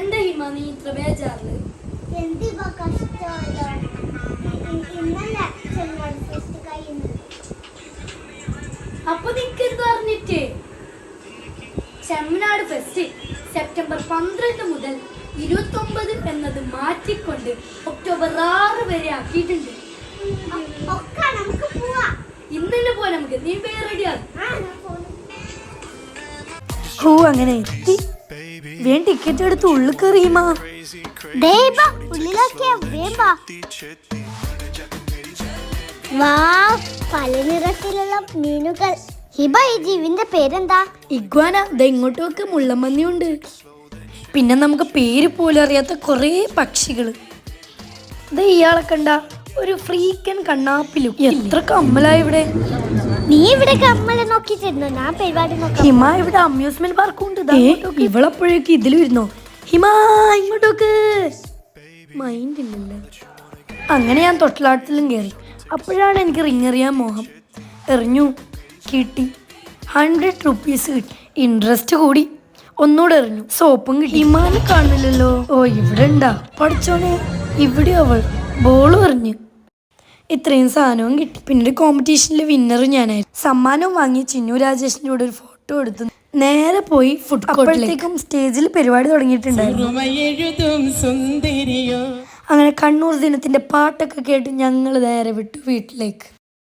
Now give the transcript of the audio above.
എന്താ ഹിമ നീ ഇത്ര ബേജാറില്? അപ്പൊ നിക്കരുത് പറഞ്ഞിട്ടേ. ചെമ്മനാട് ഫെസ്റ്റ് സെപ്റ്റംബർ 12 മുതൽ 29 എന്നത് മാറ്റിക്കൊണ്ട് ഒക്ടോബർ 6 വരെ ആക്കിയിട്ടുണ്ട്. ഇന്ന് തന്നെ പോവാ നമുക്ക്. നീ വേറെ റെഡിയാണ്? ഓ അങ്ങനെ എത്തി. വേഗം ടിക്കറ്റ് എടുത്ത് ഉള്ളിൽ കയറിയുമാ. പല നിറത്തിലുള്ള മീനുകൾ. ഹിബ, ഈ ജീവിന്റെ പേരെന്താ? ഇഗ്വാന. ഇങ്ങോട്ടൊക്കെ മുള്ളമന്നിയുണ്ട്. പിന്നെ നമുക്ക് പേര് പോലും അറിയാത്ത കുറേ പക്ഷികള്. ഇയാളെ കണ്ട ഒരു ഫ്രീക്കൻ കണ്ണാപ്പിലും. എത്ര കമ്മലാ ഇവിടെ. നീ ഇവിടെ കമ്മല് നോക്കിട്ടിരുന്നോ? ഞാൻ പരിപാടി നോക്കാം. ഹിമ, ഇവിടെ അമ്യൂസ്മെന്റ് പാർക്കുണ്ട്. ഇവളപ്പോഴേക്ക് ഇതിൽ വരുന്നോ? ഹിമ ഇങ്ങോട്ടൊക്കെ. മൈൻഡ് ഇല്ലല്ലോ. അങ്ങനെ ഞാൻ തൊട്ടിലാട്ടത്തിലും കയറി. അപ്പോഴാണ് എനിക്ക് റിങ് എറിയാൻ മോഹം. എറിഞ്ഞു, കിട്ടി. 100 rupees കിട്ടി. ഇൻട്രസ്റ്റ് കൂടി. ഒന്നുകൂടെ എറിഞ്ഞു, സോപ്പും കിട്ടി. ഹിമാനെ കാണില്ലല്ലോ. ഓ ഇവിടെ ഉണ്ടാ. പഠിച്ചോനെ, ഇവിടെ അവൾ ബോളും എറിഞ്ഞു. ഇത്രയും സാധനവും കിട്ടി. പിന്നെ ഒരു കോമ്പറ്റീഷനിലെ വിന്നറും ഞാനായിരുന്നു. സമ്മാനവും വാങ്ങി ചിന്നു രാജേഷിന്റെ കൂടെ ഒരു ഫോട്ടോ എടുത്തു. നേരെ പോയി ഫുഡ് കോർട്ടിലേക്കും. സ്റ്റേജിൽ പരിപാടി തുടങ്ങിയിട്ടുണ്ടായിരുന്നു. അങ്ങനെ കണ്ണൂർ ദിനത്തിന്റെ പാട്ടൊക്കെ കേട്ട് ഞങ്ങൾ നേരെ വിട്ടു വീട്ടിലേക്ക്.